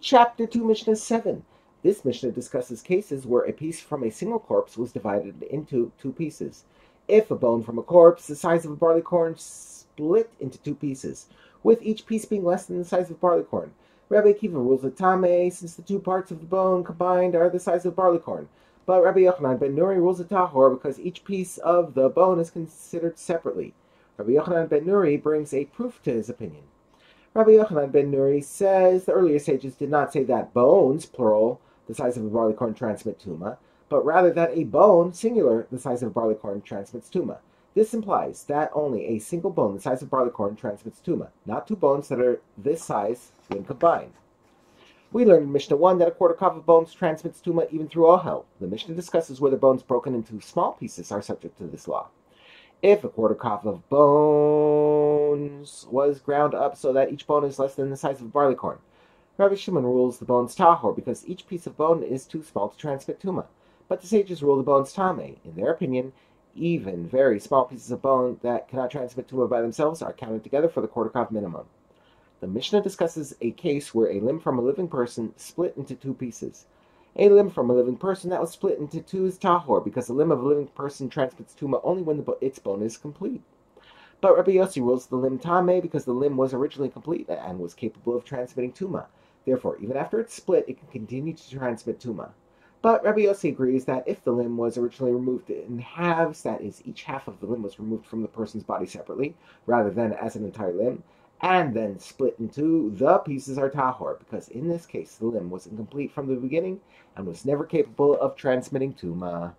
Chapter 2, Mishnah 7. This Mishnah discusses cases where a piece from a single corpse was divided into two pieces. If a bone from a corpse the size of a barley corn split into two pieces, with each piece being less than the size of a barley corn. Rabbi Akiva rules the Tame, since the two parts of the bone combined are the size of a barley corn. But Rabbi Yochanan ben Nuri rules the Tahor because each piece of the bone is considered separately. Rabbi Yochanan ben Nuri brings a proof to his opinion. Rabbi Yochanan ben Nuri says the earlier sages did not say that bones, plural, the size of a barley corn transmit tuma, but rather that a bone, singular, the size of a barley corn transmits tuma. This implies that only a single bone the size of barley corn transmits tuma, not two bones that are this size when combined. We learned in Mishnah 1 that a quarter cup of bones transmits tuma even through Ohel. The Mishnah discusses whether bones broken into small pieces are subject to this law. If a quarter cup of bones was ground up so that each bone is less than the size of a barley corn, Rabbi Shimon rules the bones tahor because each piece of bone is too small to transmit tuma. But the sages rule the bones tame. In their opinion, even very small pieces of bone that cannot transmit tuma by themselves are counted together for the quarter cup minimum. The Mishnah discusses a case where a limb from a living person split into two pieces. A limb from a living person that was split into two is tahor, because the limb of a living person transmits tuma only when its bone is complete. But Rabbi Yossi rules the limb tame because the limb was originally complete and was capable of transmitting tuma. Therefore, even after it's split, it can continue to transmit tuma. But Rabbi Yossi agrees that if the limb was originally removed in halves, that is, each half of the limb was removed from the person's body separately, rather than as an entire limb, and then split into, the pieces are tahor, because in this case the limb was incomplete from the beginning and was never capable of transmitting tuma.